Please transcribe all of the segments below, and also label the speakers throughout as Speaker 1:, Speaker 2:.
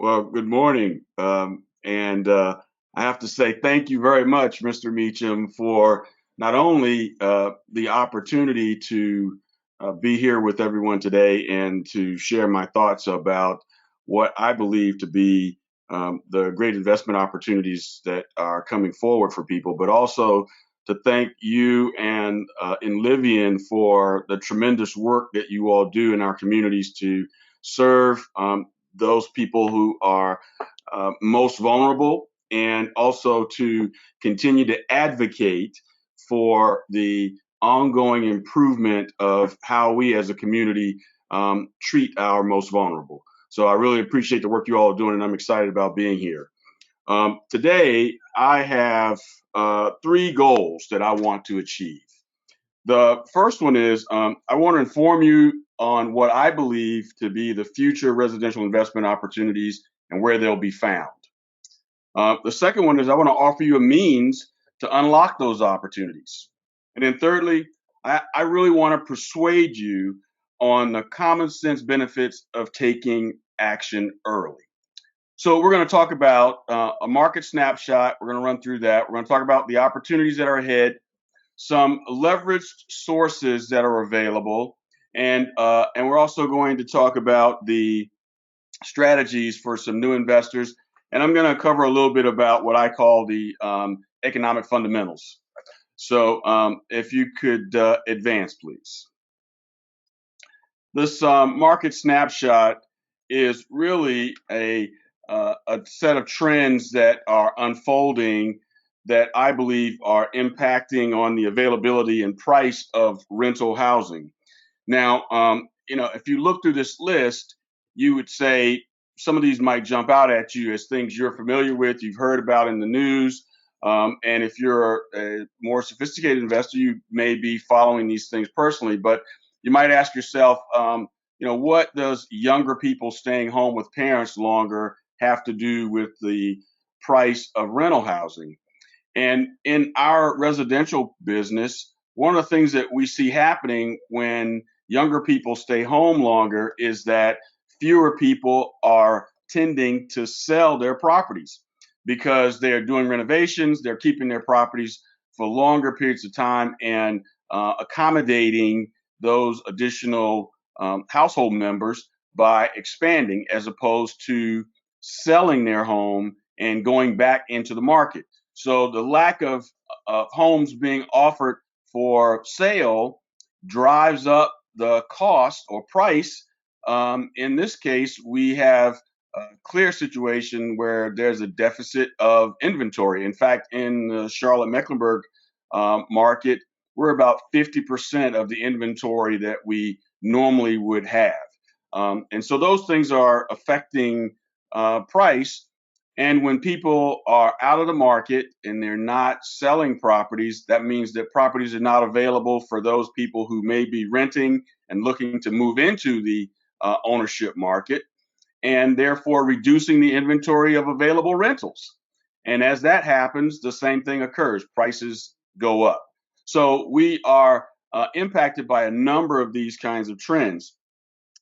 Speaker 1: Well, good morning. I have to say thank you very much, Mr. Meacham, for not only the opportunity to be here with everyone today and to share my thoughts about what I believe to be the great investment opportunities that are coming forward for people, but also to thank you and INLIVIAN for the tremendous work that you all do in our communities to serve those people who are most vulnerable, and also to continue to advocate for the ongoing improvement of how we as a community treat our most vulnerable. So I really appreciate the work you all are doing, and I'm excited about being here. Today, I have three goals that I want to achieve. The first one is I want to inform you on what I believe to be the future residential investment opportunities and where they'll be found. The second one is I want to offer you a means to unlock those opportunities. And then thirdly, I really want to persuade you on the common sense benefits of taking action early. So we're going to talk about a market snapshot. We're going to run through that. We're going to talk about the opportunities that are ahead, some leveraged sources that are available, and we're also going to talk about the strategies for some new investors. And I'm going to cover a little bit about what I call the economic fundamentals. So if you could advance, please. This market snapshot is really a set of trends that are unfolding that I believe are impacting on the availability and price of rental housing. Now, if you look through this list, you would say some of these might jump out at you as things you're familiar with, you've heard about in the news. And if you're a more sophisticated investor, you may be following these things personally, but you might ask yourself, what does younger people staying home with parents longer have to do with the price of rental housing? And in our residential business, one of the things that we see happening when younger people stay home longer is that fewer people are tending to sell their properties because they're doing renovations, they're keeping their properties for longer periods of time and accommodating those additional household members by expanding as opposed to selling their home and going back into the market. So the lack of homes being offered for sale drives up the cost or price. In this case, we have a clear situation where there's a deficit of inventory. In fact, in the Charlotte-Mecklenburg market, we're about 50% of the inventory that we normally would have. And so those things are affecting price. And when people are out of the market and they're not selling properties, that means that properties are not available for those people who may be renting and looking to move into the ownership market, and therefore reducing the inventory of available rentals. And as that happens, the same thing occurs. Prices go up. So we are impacted by a number of these kinds of trends.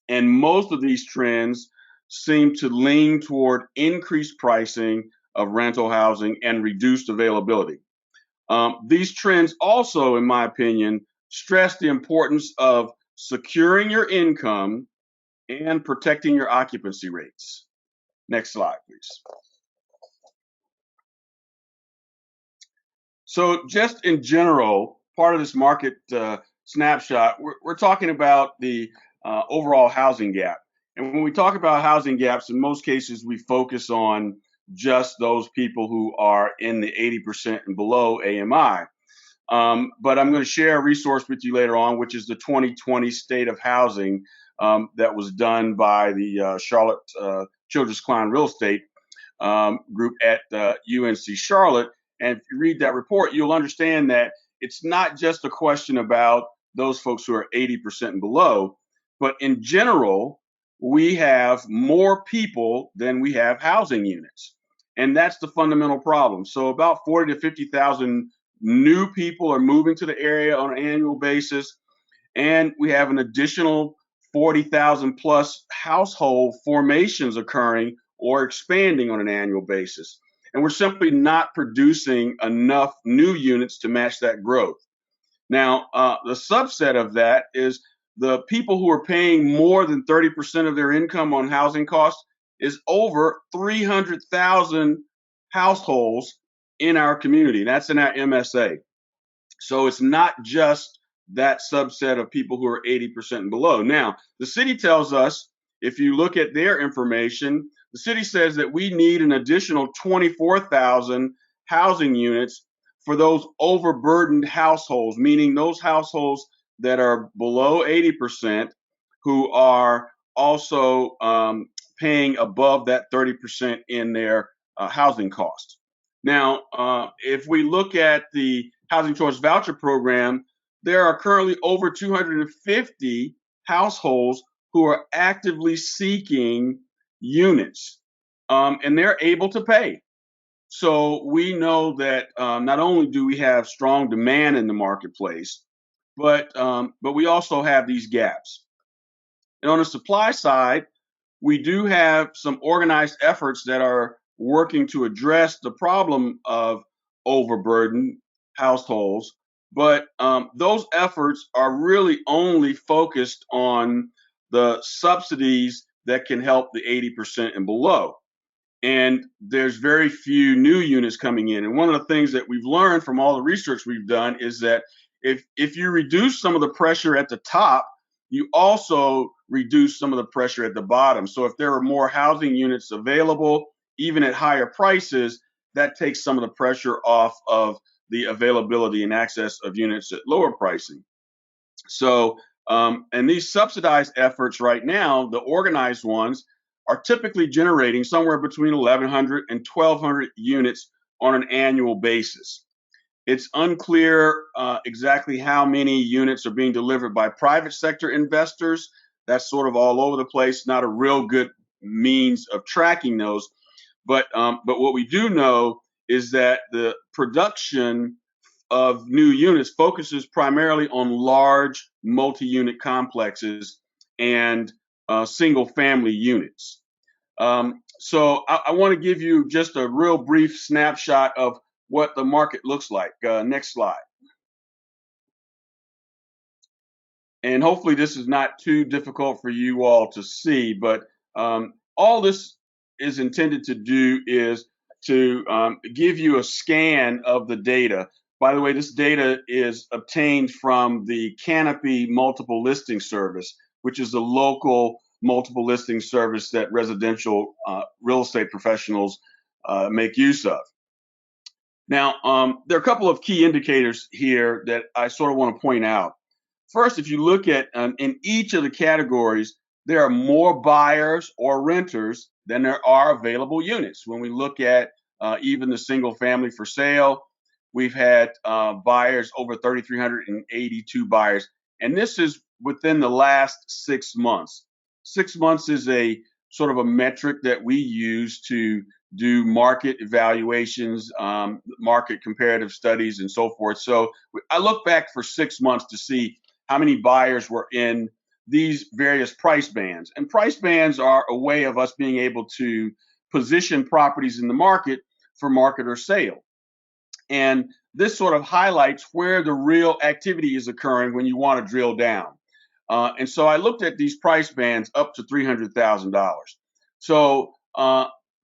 Speaker 1: And most of these trends seem to lean toward increased pricing of rental housing and reduced availability. These trends also, in my opinion, stress the importance of securing your income and protecting your occupancy rates. Next slide, please. So just in general, part of this market snapshot, we're talking about the overall housing gap. And when we talk about housing gaps, in most cases, we focus on just those people who are in the 80% and below AMI. But I'm going to share a resource with you later on, which is the 2020 State of Housing that was done by the Charlotte Childress Klein Real Estate group at UNC Charlotte. And if you read that report, you'll understand that it's not just a question about those folks who are 80% and below, but in general, we have more people than we have housing units. And that's the fundamental problem. So about 40 to 50,000 new people are moving to the area on an annual basis. And we have an additional 40,000 plus household formations occurring or expanding on an annual basis. And we're simply not producing enough new units to match that growth. Now, the subset of that is the people who are paying more than 30% of their income on housing costs is over 300,000 households in our community. That's in our MSA. So it's not just that subset of people who are 80% and below. Now, the city tells us, if you look at their information, the city says that we need an additional 24,000 housing units for those overburdened households, meaning those households that are below 80% who are also paying above that 30% in their housing costs. Now, if we look at the Housing Choice Voucher Program, there are currently over 250 households who are actively seeking units, and they're able to pay. So we know that not only do we have strong demand in the marketplace, but we also have these gaps. And on the supply side, we do have some organized efforts that are working to address the problem of overburdened households, but those efforts are really only focused on the subsidies that can help the 80% and below. And there's very few new units coming in. And one of the things that we've learned from all the research we've done is that if you reduce some of the pressure at the top, you also reduce some of the pressure at the bottom. So if there are more housing units available, even at higher prices, that takes some of the pressure off of the availability and access of units at lower pricing. So, and these subsidized efforts right now, the organized ones, are typically generating somewhere between 1,100 and 1,200 units on an annual basis. It's unclear exactly how many units are being delivered by private sector investors. That's sort of all over the place, not a real good means of tracking those. But what we do know is that the production of new units focuses primarily on large multi-unit complexes and single family units. So I want to give you just a real brief snapshot of what the market looks like. Next slide. And hopefully this is not too difficult for you all to see, but all this is intended to do is to give you a scan of the data. By the way, this data is obtained from the Canopy Multiple Listing Service, which is a local multiple listing service that residential real estate professionals make use of. Now, there are a couple of key indicators here that I sort of want to point out. First, if you look at in each of the categories, there are more buyers or renters than there are available units. When we look at even the single family for sale, we've had buyers over 3,382 buyers, and this is within the last 6 months. 6 months is a sort of a metric that we use to do market evaluations, market comparative studies, and so forth. So I look back for 6 months to see how many buyers were in these various price bands. And price bands are a way of us being able to position properties in the market for market or sale. And this sort of highlights where the real activity is occurring when you want to drill down. And so I looked at these price bands up to $300,000. So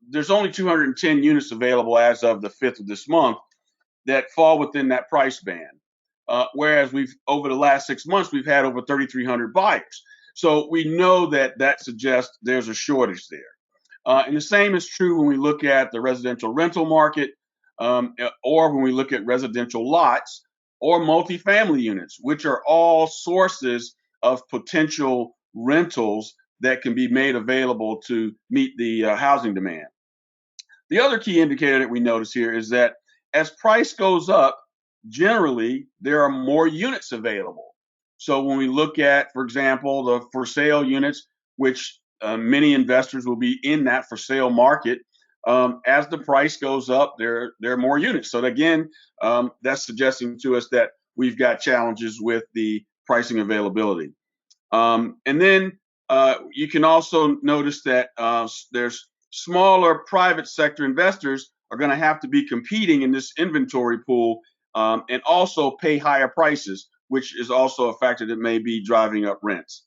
Speaker 1: there's only 210 units available as of the 5th of this month that fall within that price band. Whereas we've over the last 6 months, we've had over 3,300 buyers. So we know that that suggests there's a shortage there. And the same is true when we look at the residential rental market, or when we look at residential lots or multifamily units, which are all sources of potential rentals that can be made available to meet the housing demand. The other key indicator that we notice here is that as price goes up, generally there are more units available. So when we look at, for example, the for sale units, which many investors will be in that for sale market, as the price goes up, there are more units. So again, that's suggesting to us that we've got challenges with the pricing availability. And then you can also notice that there's smaller private sector investors are going to have to be competing in this inventory pool, and also pay higher prices, which is also a factor that may be driving up rents.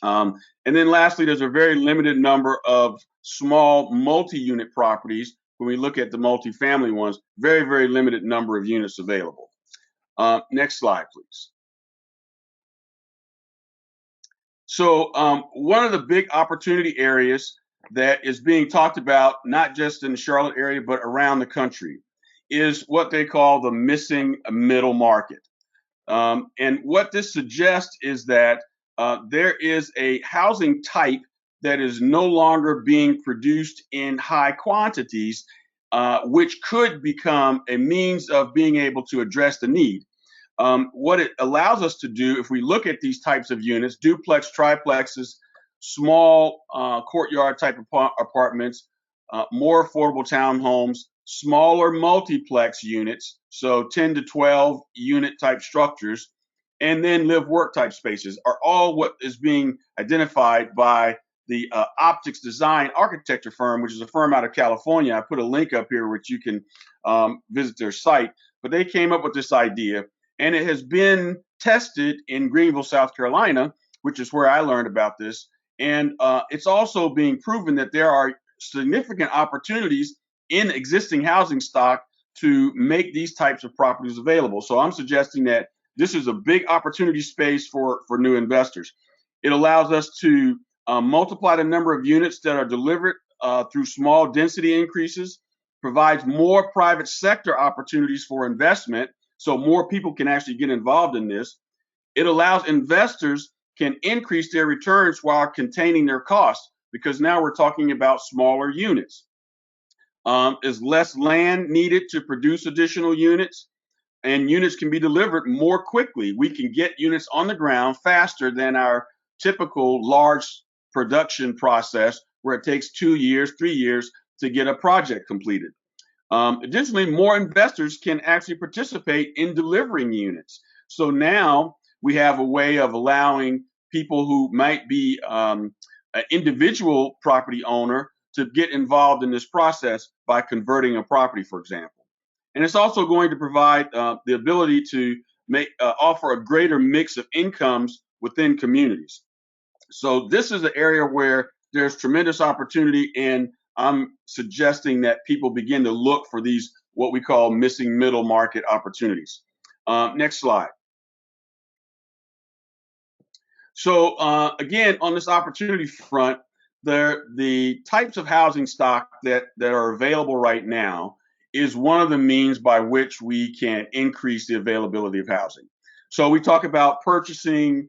Speaker 1: And then lastly, there's a very limited number of small multi-unit properties. When we look at the multifamily ones, very, very limited number of units available. Next slide, please. So one of the big opportunity areas that is being talked about, not just in the Charlotte area, but around the country, is what they call the missing middle market. And what this suggests is that there is a housing type that is no longer being produced in high quantities, which could become a means of being able to address the need. What it allows us to do, if we look at these types of units, duplex, triplexes, small courtyard type apartments, more affordable townhomes, smaller multiplex units, so 10 to 12 unit type structures, and then live work type spaces are all what is being identified by the Optics Design Architecture firm, which is a firm out of California. I put a link up here which you can visit their site. But they came up with this idea, and it has been tested in Greenville, South Carolina, which is where I learned about this. And it's also being proven that there are significant opportunities in existing housing stock to make these types of properties available. So I'm suggesting that this is a big opportunity space for new investors. It allows us to multiply the number of units that are delivered through small density increases, provides more private sector opportunities for investment, so more people can actually get involved in this. It allows investors can increase their returns while containing their costs, because now we're talking about smaller units. Is less land needed to produce additional units, and units can be delivered more quickly. We can get units on the ground faster than our typical large production process, where it takes 2 years, 3 years to get a project completed. Additionally, more investors can actually participate in delivering units. So now we have a way of allowing people who might be an individual property owner to get involved in this process by converting a property, for example. And it's also going to provide the ability to offer a greater mix of incomes within communities. So this is an area where there's tremendous opportunity, and I'm suggesting that people begin to look for these, what we call missing middle market opportunities. Next slide. So again, on this opportunity front, the types of housing stock that are available right now is one of the means by which we can increase the availability of housing. So we talk about purchasing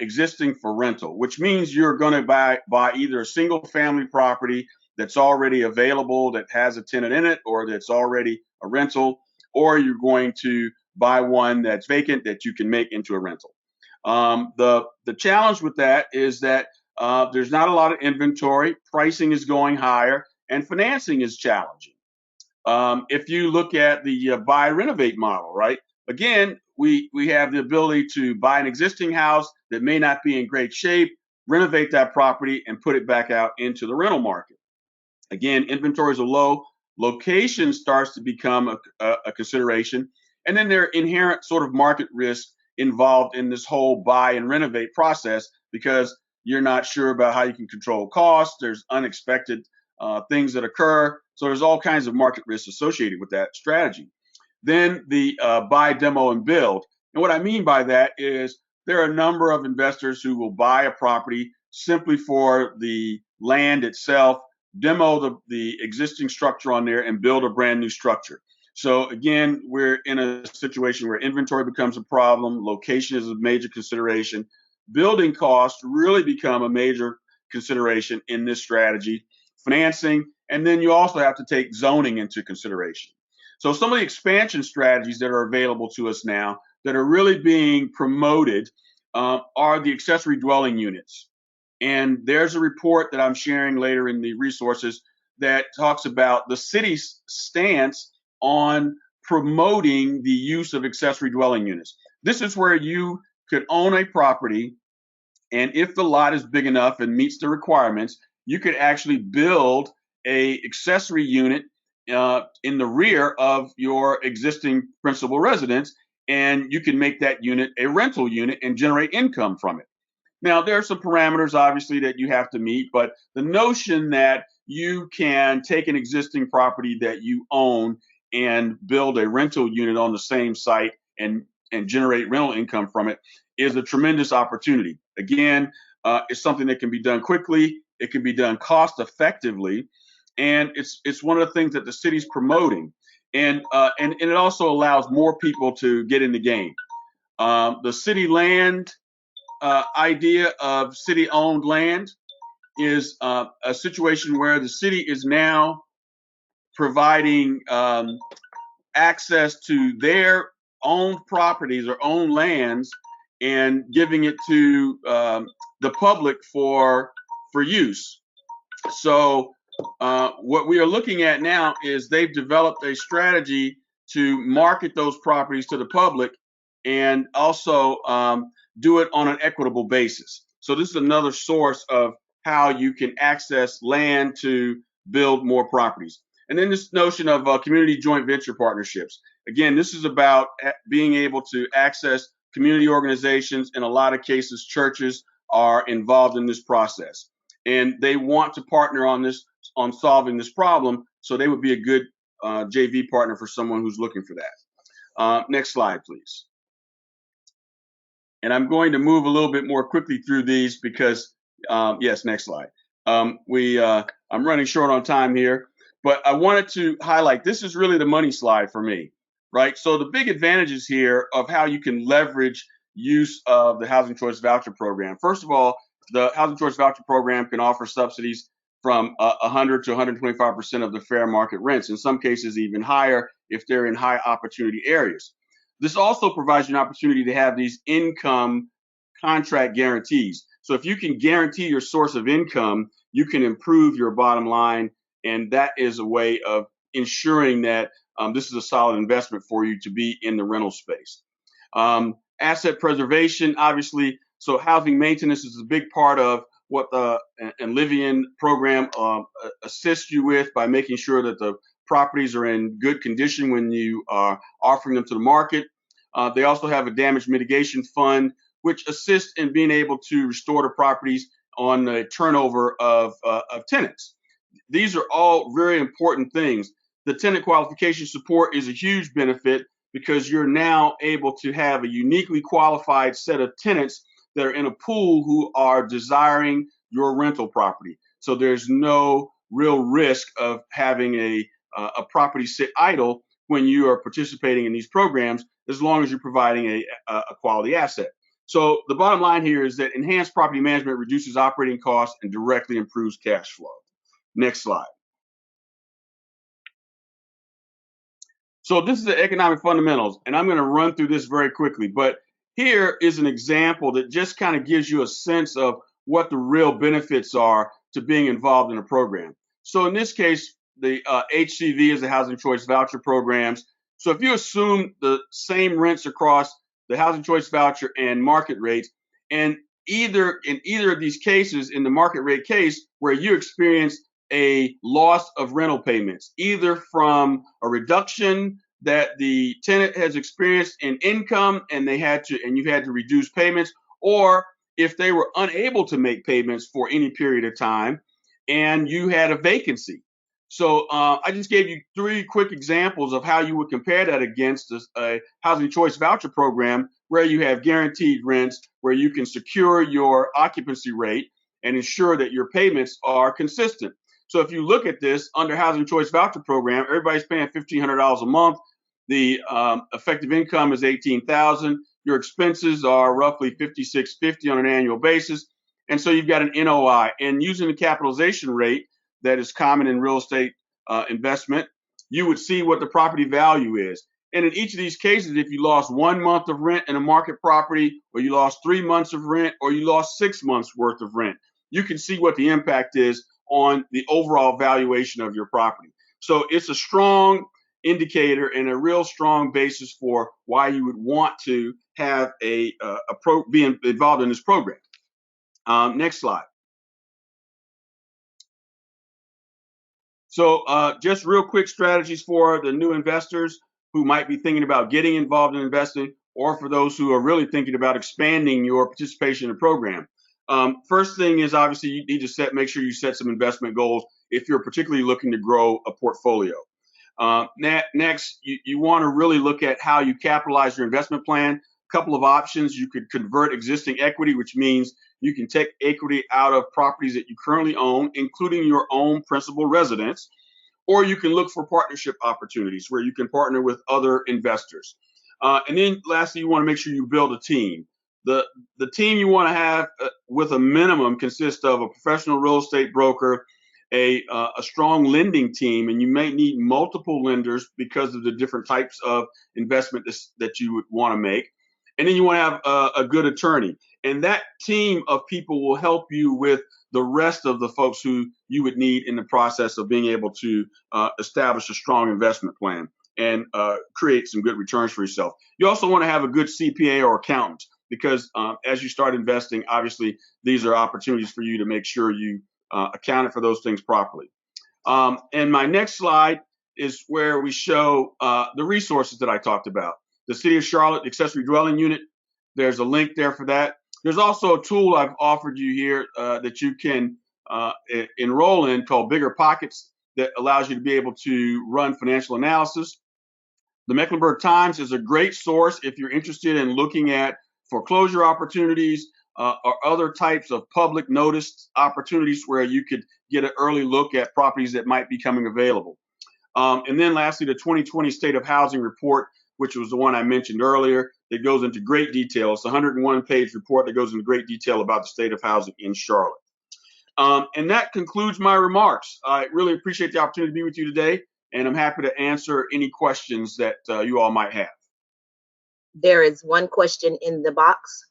Speaker 1: existing for rental, which means you're going to buy either a single family property that's already available, that has a tenant in it, or that's already a rental, or you're going to buy one that's vacant that you can make into a rental. The challenge with that is that there's not a lot of inventory, pricing is going higher, and financing is challenging. If you look at the buy renovate model, right? Again, we have the ability to buy an existing house that may not be in great shape, renovate that property, and put it back out into the rental market. Again, inventories are low, location starts to become a consideration, and then there are inherent sort of market risk involved in this whole buy and renovate process, because you're not sure about how you can control costs. There's unexpected things that occur. So there's all kinds of market risks associated with that strategy. Then the buy, demo, and build. And what I mean by that is there are a number of investors who will buy a property simply for the land itself, demo the existing structure on there, and build a brand new structure. So again, we're in a situation where inventory becomes a problem, location is a major consideration, building costs really become a major consideration in this strategy, financing, and then you also have to take zoning into consideration. So some of the expansion strategies that are available to us now that are really being promoted are the accessory dwelling units. And there's a report that I'm sharing later in the resources that talks about the city's stance on promoting the use of accessory dwelling units. This is where you could own a property, and if the lot is big enough and meets the requirements, you could actually build a accessory unit in the rear of your existing principal residence, and you can make that unit a rental unit and generate income from it. Now, there are some parameters, obviously, that you have to meet, but the notion that you can take an existing property that you own and build a rental unit on the same site and generate rental income from it is a tremendous opportunity. Again, it's something that can be done quickly, it can be done cost effectively, and it's one of the things that the city's promoting, and it also allows more people to get in the game. The city land idea of city-owned land is a situation where the city is now providing access to their owned properties or owned lands and giving it to the public for use. So what we are looking at now is they've developed a strategy to market those properties to the public and also do it on an equitable basis. So this is another source of how you can access land to build more properties. And then this notion of community joint venture partnerships. Again, this is about being able to access community organizations. In a lot of cases, churches are involved in this process, and they want to partner on solving this problem. So they would be a good JV partner for someone who's looking for that. Next slide, please. And I'm going to move a little bit more quickly through these because, yes, next slide. I'm running short on time here, but I wanted to highlight, this is really the money slide for me, right? So the big advantages here of how you can leverage use of the Housing Choice Voucher Program. First of all, the Housing Choice Voucher Program can offer subsidies from 100 to 125% of the fair market rents, in some cases even higher if they're in high opportunity areas. This also provides you an opportunity to have these income contract guarantees. So if you can guarantee your source of income, you can improve your bottom line, and that is a way of ensuring that this is a solid investment for you to be in the rental space. Asset preservation, obviously, so housing maintenance is a big part of what the INLIVIAN program assists you with by making sure that the properties are in good condition when you are offering them to the market. They also have a damage mitigation fund, which assists in being able to restore the properties on the turnover of tenants. These are all very important things. The tenant qualification support is a huge benefit because you're now able to have a uniquely qualified set of tenants that are in a pool who are desiring your rental property. So there's no real risk of having a property sit idle when you are participating in these programs, as long as you're providing a quality asset. So the bottom line here is that enhanced property management reduces operating costs and directly improves cash flow. Next slide. So this is the economic fundamentals, and I'm going to run through this very quickly, but here is an example that just kind of gives you a sense of what the real benefits are to being involved in a program. So in this case, the HCV is the Housing Choice Voucher programs. So if you assume the same rents across the Housing Choice Voucher and market rates, and in either of these cases, in the market rate case, where you experience a loss of rental payments, either from a reduction that the tenant has experienced in income and you've had to reduce payments, or if they were unable to make payments for any period of time and you had a vacancy. So I just gave you 3 quick examples of how you would compare that against a Housing Choice Voucher program where you have guaranteed rents, where you can secure your occupancy rate and ensure that your payments are consistent. So if you look at this under Housing Choice Voucher program, everybody's paying $1,500 a month. The effective income is $18,000. Your expenses are roughly $5,650 on an annual basis. And so you've got an NOI. And using the capitalization rate that is common in real estate investment, you would see what the property value is. And in each of these cases, if you lost 1 month of rent in a market property, or you lost 3 months of rent, or you lost 6 months worth of rent, you can see what the impact is on the overall valuation of your property. So it's a strong indicator and a real strong basis for why you would want to have be involved in this program. Next slide. So just real quick strategies for the new investors who might be thinking about getting involved in investing, or for those who are really thinking about expanding your participation in the program. First thing is obviously you need to make sure you set some investment goals if you're particularly looking to grow a portfolio. Next, you want to really look at how you capitalize your investment plan. A couple of options: you could convert existing equity, which means you can take equity out of properties that you currently own, including your own principal residence, or you can look for partnership opportunities where you can partner with other investors. And then lastly, you want to make sure you build a team. The team you want to have with a minimum consists of a professional real estate broker, a strong lending team, and you may need multiple lenders because of the different types of investment that you would want to make. And then you want to have a good attorney. And that team of people will help you with the rest of the folks who you would need in the process of being able to establish a strong investment plan and create some good returns for yourself. You also want to have a good CPA or accountant because as you start investing, obviously, these are opportunities for you to make sure you accounted for those things properly. And my next slide is where we show the resources that I talked about. The City of Charlotte Accessory Dwelling Unit, there's a link there for that. There's also a tool I've offered you here that you can enroll in called Bigger Pockets that allows you to be able to run financial analysis. The Mecklenburg Times is a great source if you're interested in looking at foreclosure opportunities or other types of public notice opportunities where you could get an early look at properties that might be coming available. And then lastly, the 2020 State of Housing Report, which was the one I mentioned earlier, that goes into great detail. It's a 101-page report that goes into great detail about the state of housing in Charlotte. And that concludes my remarks. I really appreciate the opportunity to be with you today, and I'm happy to answer any questions that you all might have.
Speaker 2: There is one question in the box,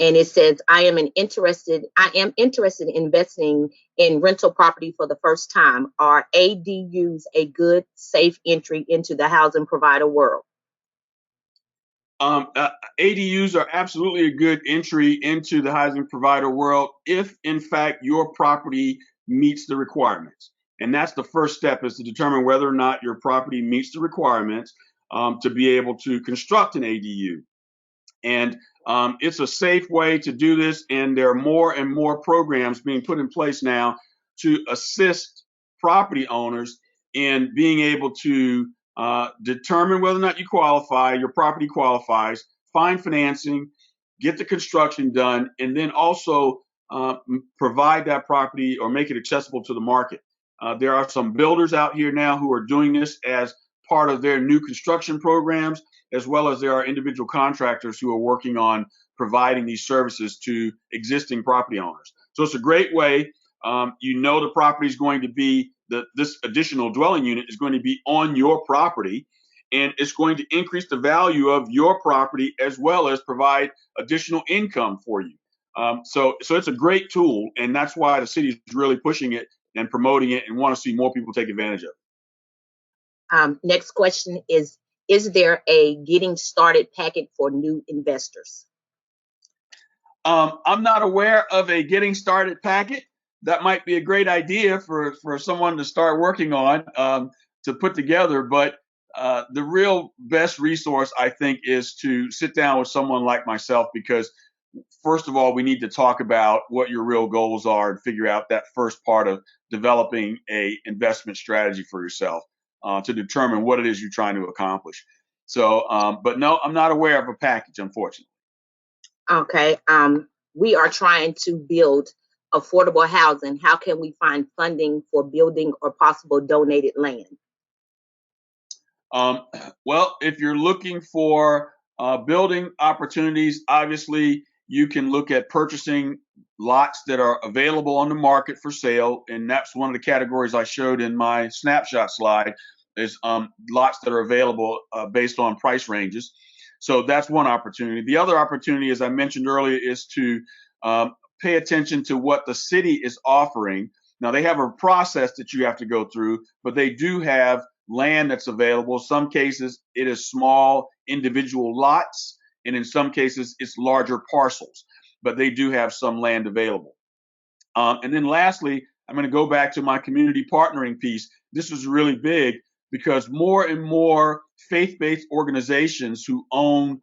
Speaker 2: and it says, I am interested in investing in rental property for the first time. Are ADUs a good, safe entry into the housing provider world?
Speaker 1: ADUs are absolutely a good entry into the housing provider world if, in fact, your property meets the requirements. And that's the first step, is to determine whether or not your property meets the requirements to be able to construct an ADU. And it's a safe way to do this, and there are more and more programs being put in place now to assist property owners in being able to determine whether or not you qualify, your property qualifies, find financing, get the construction done, and then also provide that property or make it accessible to the market. There are some builders out here now who are doing this as part of their new construction programs, as well as there are individual contractors who are working on providing these services to existing property owners. So it's a great way. The property is going to be, this additional dwelling unit is going to be on your property, and it's going to increase the value of your property as well as provide additional income for you. So it's a great tool, and that's why the city is really pushing it and promoting it and want to see more people take advantage of it.
Speaker 2: Next question is there a getting started packet for new investors?
Speaker 1: I'm not aware of a getting started packet. That might be a great idea for someone to start working on to put together. But the real best resource, I think, is to sit down with someone like myself, because first of all, we need to talk about what your real goals are and figure out that first part of developing a investment strategy for yourself to determine what it is you're trying to accomplish. So, but no, I'm not aware of a package, unfortunately.
Speaker 2: Okay. We are trying to build affordable housing. How can we find funding for building or possible donated land?
Speaker 1: Well, if you're looking for building opportunities, obviously you can look at purchasing lots that are available on the market for sale. And that's one of the categories I showed in my snapshot slide, is lots that are available based on price ranges. So that's one opportunity. The other opportunity, as I mentioned earlier, is to pay attention to what the city is offering. Now, they have a process that you have to go through, but they do have land that's available. Some cases it is small individual lots, and in some cases it's larger parcels, but they do have some land available. And then lastly, I'm going to go back to my community partnering piece. this was really big because more and more faith-based organizations who own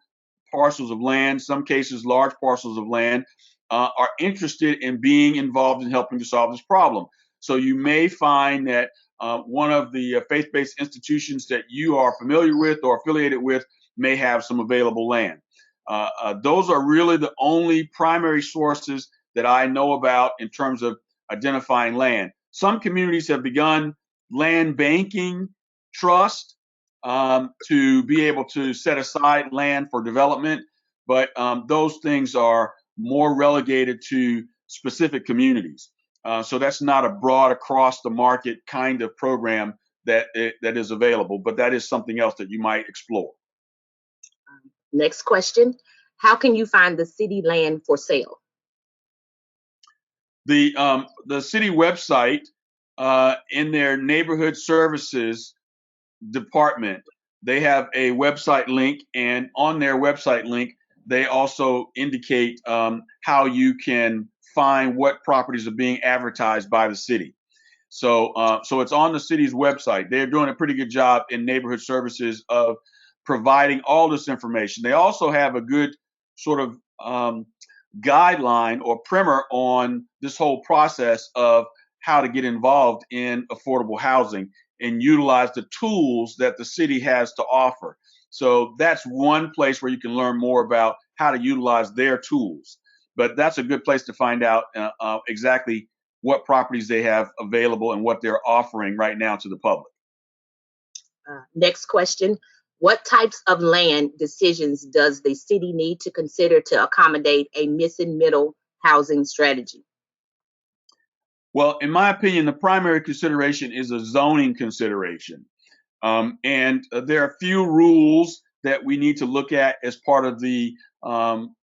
Speaker 1: parcels of land, some cases large parcels of land, are interested in being involved in helping to solve this problem. So you may find that one of the faith-based institutions that you are familiar with or affiliated with may have some available land. Those are really the only primary sources that I know about in terms of identifying land. Some communities have begun land banking trust to be able to set aside land for development, but those things are more relegated to specific communities. So that's not a broad across the market kind of program that is available, but that is something else that you might explore.
Speaker 2: Next question. How can you find the city land for sale?
Speaker 1: The city website in their neighborhood services department, they have a website link, and on their website link, they also indicate how you can find what properties are being advertised by the city. So it's on the city's website. They're doing a pretty good job in neighborhood services of providing all this information. They also have a good sort of guideline or primer on this whole process of how to get involved in affordable housing and utilize the tools that the city has to offer. So that's one place where you can learn more about how to utilize their tools. But that's a good place to find out exactly what properties they have available and what they're offering right now to the public.
Speaker 2: Next question. What types of land decisions does the city need to consider to accommodate a missing middle housing strategy?
Speaker 1: Well, in my opinion, the primary consideration is a zoning consideration. And there are a few rules that we need to look at as part of the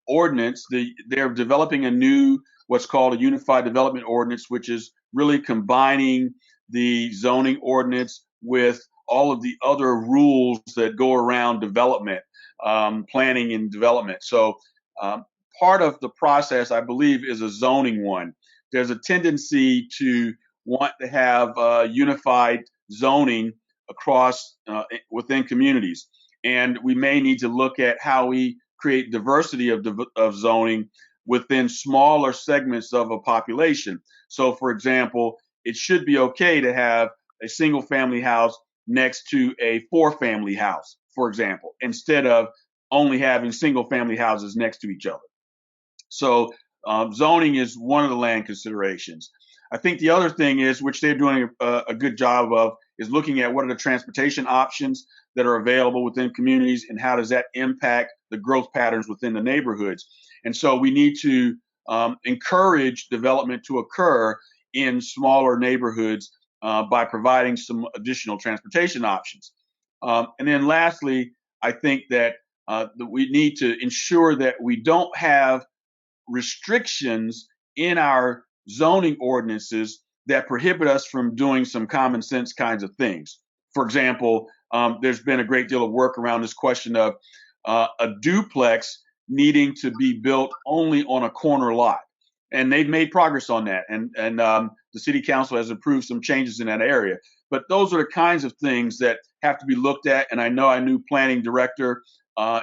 Speaker 1: ordinance. They're developing a new, what's called a unified development ordinance, which is really combining the zoning ordinance with all of the other rules that go around development, planning and development. So part of the process, I believe, is a zoning one. There's a tendency to want to have unified zoning across within communities, and we may need to look at how we create diversity of zoning within smaller segments of a population. So, for example, it should be okay to have a single family house next to a four-family house, for example, instead of only having single family houses next to each other. So zoning is one of the land considerations. I think the other thing is, which they're doing a good job of, is looking at what are the transportation options that are available within communities and how does that impact the growth patterns within the neighborhoods. And so we need to encourage development to occur in smaller neighborhoods by providing some additional transportation options. And then lastly, I think that we need to ensure that we don't have restrictions in our zoning ordinances that prohibit us from doing some common sense kinds of things. For example, there's been a great deal of work around this question of a duplex needing to be built only on a corner lot. And they've made progress on that. And the city council has approved some changes in that area. But those are the kinds of things that have to be looked at. And I know our new planning director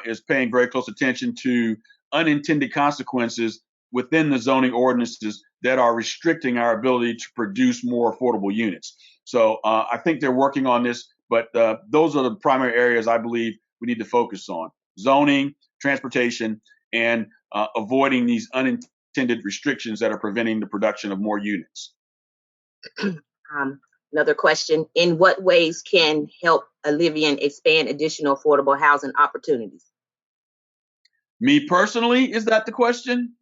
Speaker 1: is paying very close attention to unintended consequences within the zoning ordinances that are restricting our ability to produce more affordable units. So I think they're working on this, but those are the primary areas I believe we need to focus on: zoning, transportation, and avoiding these unintended restrictions that are preventing the production of more units.
Speaker 2: Another question. In what ways can help INLIVIAN expand additional affordable housing opportunities?
Speaker 1: Me personally, is that the question?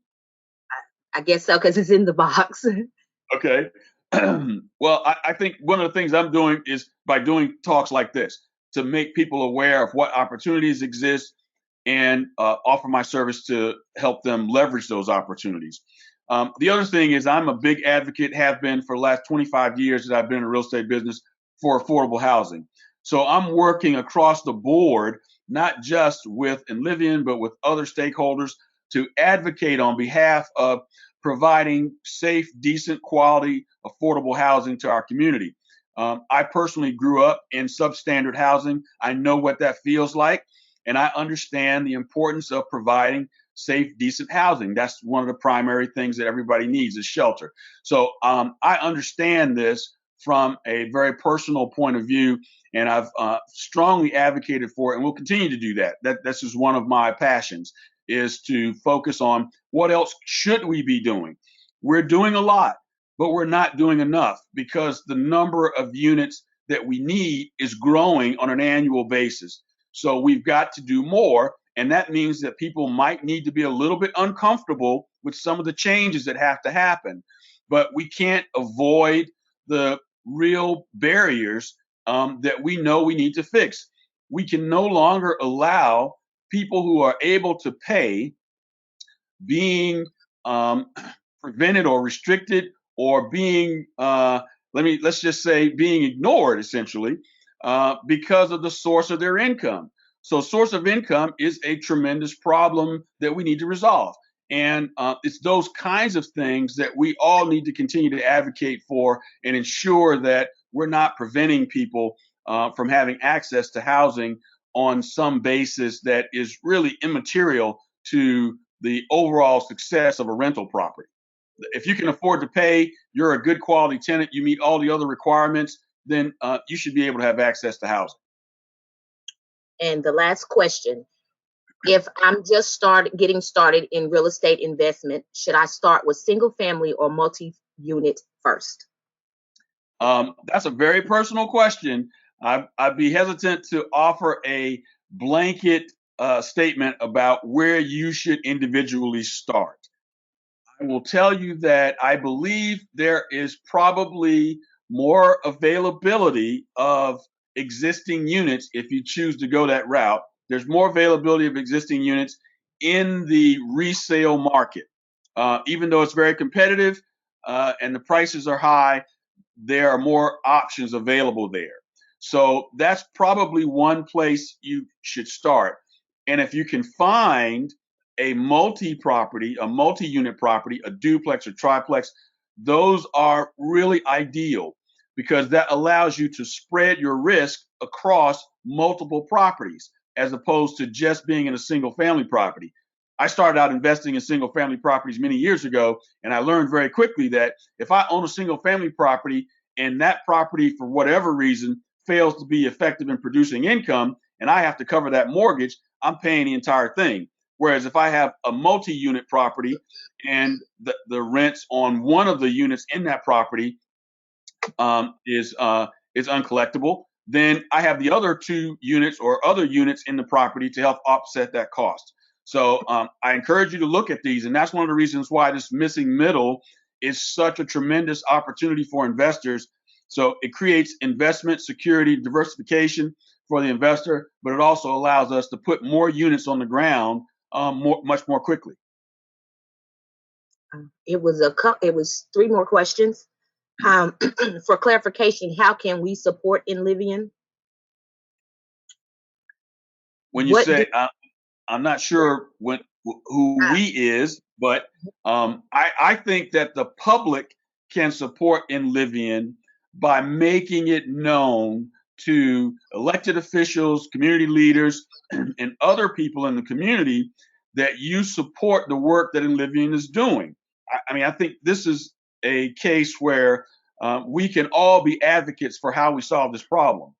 Speaker 2: I guess so, because it's in the box.
Speaker 1: Okay. Well, I think one of the things I'm doing is by doing talks like this to make people aware of what opportunities exist and offer my service to help them leverage those opportunities. The other thing is I'm a big advocate, have been for the last 25 years that I've been in the real estate business, for affordable housing. So I'm working across the board, not just with INLIVIAN, but with other stakeholders to advocate on behalf of providing safe, decent, quality, affordable housing to our community. I personally grew up in substandard housing. I know what that feels like, and I understand the importance of providing safe, decent housing. That's one of the primary things that everybody needs is shelter. So I understand this from a very personal point of view, and I've strongly advocated for it, and will continue to do that. This is one of my passions, is to focus on what else should we be doing. We're doing a lot, but we're not doing enough because the number of units that we need is growing on an annual basis. So we've got to do more, and that means that people might need to be a little bit uncomfortable with some of the changes that have to happen. But we can't avoid the real barriers that we know we need to fix. We can no longer allow people who are able to pay being prevented or restricted or being let's just say being ignored essentially because of the source of their income. So source of income is a tremendous problem that we need to resolve. And it's those kinds of things that we all need to continue to advocate for and ensure that we're not preventing people from having access to housing on some basis that is really immaterial to the overall success of a rental property. If you can afford to pay, you're a good quality tenant, you meet all the other requirements, then you should be able to have access to housing.
Speaker 2: And the last question, if I'm just getting started in real estate investment, should I start with single family or multi-unit first?
Speaker 1: That's a very personal question. I'd be hesitant to offer a blanket statement about where you should individually start. I will tell you that I believe there is probably more availability of existing units if you choose to go that route. There's more availability of existing units in the resale market. Even though it's very competitive and the prices are high, there are more options available there. So that's probably one place you should start. And if you can find a multi-property, a multi-unit property, a duplex or triplex, those are really ideal because that allows you to spread your risk across multiple properties as opposed to just being in a single family property. I started out investing in single family properties many years ago, and I learned very quickly that if I own a single family property and that property, for whatever reason, fails to be effective in producing income and I have to cover that mortgage, I'm paying the entire thing. Whereas if I have a multi-unit property and the rents on one of the units in that property is uncollectible, then I have the other two units or other units in the property to help offset that cost. So I encourage you to look at these, and that's one of the reasons why this missing middle is such a tremendous opportunity for investors. So it creates investment security, diversification for the investor, but it also allows us to put more units on the ground much more quickly.
Speaker 2: It was 3 more questions. For clarification, how can we support INLIVIAN?
Speaker 1: When you say, I'm not sure who we is, but I think that the public can support INLIVIAN by making it known to elected officials, community leaders, and other people in the community that you support the work that INLIVIAN is doing. I mean, I think this is a case where we can all be advocates for how we solve this problem.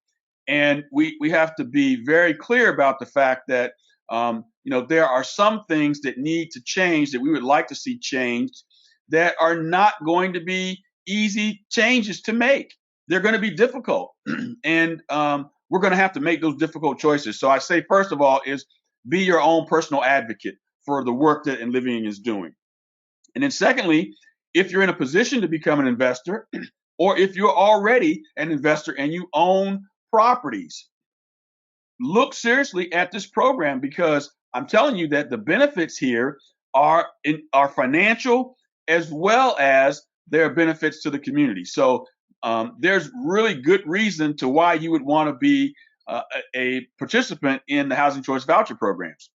Speaker 1: And we have to be very clear about the fact that there are some things that need to change that we would like to see changed that are not going to be easy changes to make. They're going to be difficult, and we're going to have to make those difficult choices. So I say, first of all, is be your own personal advocate for the work that INLIVIAN is doing. And then secondly, if you're in a position to become an investor, or if you're already an investor and you own properties, look seriously at this program because I'm telling you that the benefits here are financial as well as there are benefits to the community. So there's really good reason to why you would want to be a participant in the housing choice voucher programs.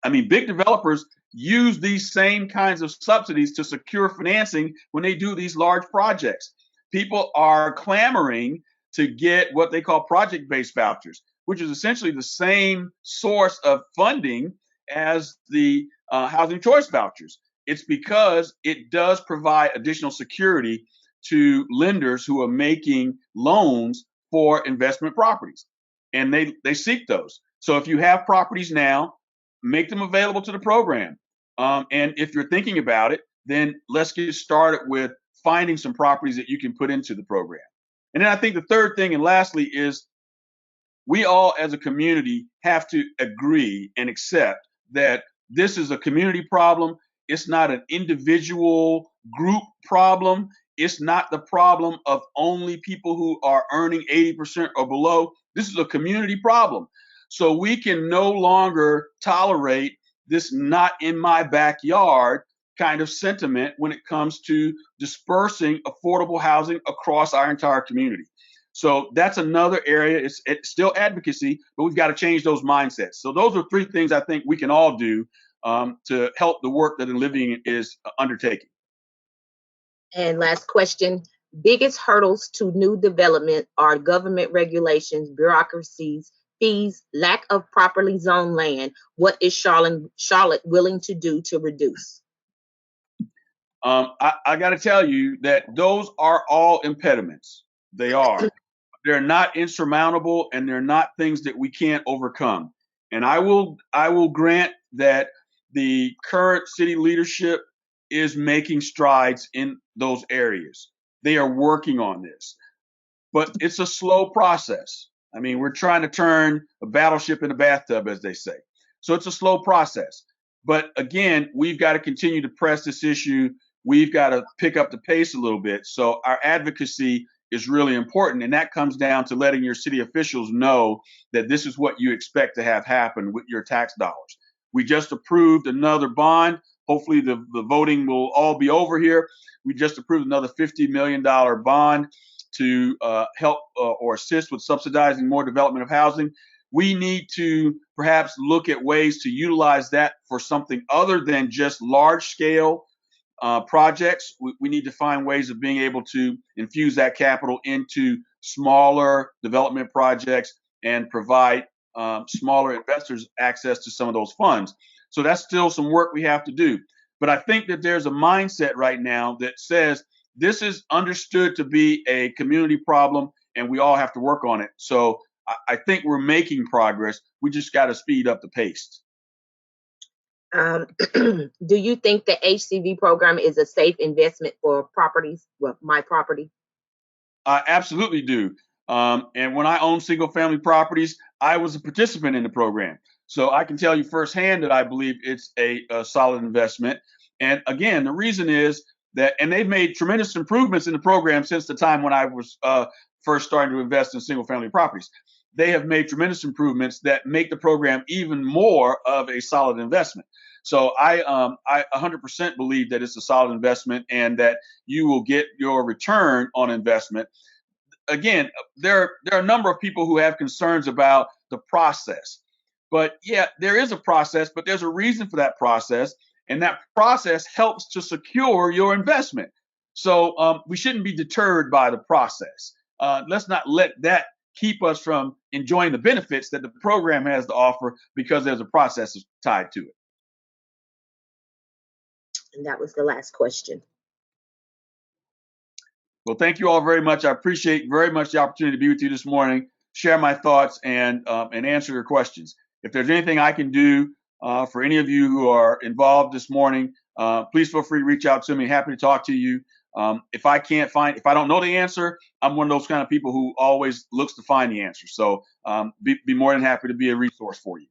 Speaker 1: I mean, big developers use these same kinds of subsidies to secure financing when they do these large projects. people are clamoring to get what they call project-based vouchers, which is essentially the same source of funding as the housing choice vouchers. It's because it does provide additional security to lenders who are making loans for investment properties, and they seek those. So if you have properties now, make them available to the program. And if you're thinking about it, then let's get started with finding some properties that you can put into the program. And then I think the third thing, and lastly, is we all as a community have to agree and accept that this is a community problem. It's not an individual group problem. It's not the problem of only people who are earning 80% or below. This is a community problem. So we can no longer tolerate this not in my backyard kind of sentiment when it comes to dispersing affordable housing across our entire community. So that's another area. It's still advocacy, but we've got to change those mindsets. So those are three things I think we can all do to help the work that INLIVIAN is undertaking.
Speaker 2: And last question, biggest hurdles to new development are government regulations, bureaucracies, fees, lack of properly zoned land. What is Charlotte willing to do to reduce?
Speaker 1: I got to tell you that those are all impediments. They are. They're not insurmountable, and they're not things that we can't overcome. And I will grant that the current city leadership is making strides in those areas. They are working on this, but it's a slow process. I mean, we're trying to turn a battleship in a bathtub, as they say. So it's a slow process. But again, we've got to continue to press this issue. We've got to pick up the pace a little bit. So our advocacy is really important. And that comes down to letting your city officials know that this is what you expect to have happen with your tax dollars. We just approved another bond. Hopefully the voting will all be over here. We just approved another $50 million bond to help or assist with subsidizing more development of housing. We need to perhaps look at ways to utilize that for something other than just large scale projects. We need to find ways of being able to infuse that capital into smaller development projects and provide smaller investors access to some of those funds. So that's still some work we have to do. But I think that there's a mindset right now that says this is understood to be a community problem and we all have to work on it. So I think we're making progress. We just got to speed up the pace.
Speaker 2: Do you think the HCV program is a safe investment for properties? Well, my property.
Speaker 1: I absolutely do. And when I owned single family properties, I was a participant in the program. So I can tell you firsthand that I believe it's a solid investment. And again, the reason is that, and they've made tremendous improvements in the program since the time when I was first starting to invest in single family properties. They have made tremendous improvements that make the program even more of a solid investment. So I 100% believe that it's a solid investment and that you will get your return on investment. Again, there are a number of people who have concerns about the process. But yeah, there is a process, but there's a reason for that process. And that process helps to secure your investment. So we shouldn't be deterred by the process. Let's not let that keep us from enjoying the benefits that the program has to offer because there's a process tied to it.
Speaker 2: And that was the last question.
Speaker 1: Well, thank you all very much. I appreciate very much the opportunity to be with you this morning, share my thoughts, and answer your questions. If there's anything I can do for any of you who are involved this morning, please feel free to reach out to me. Happy to talk to you. If I don't know the answer, I'm one of those kind of people who always looks to find the answer. So be more than happy to be a resource for you.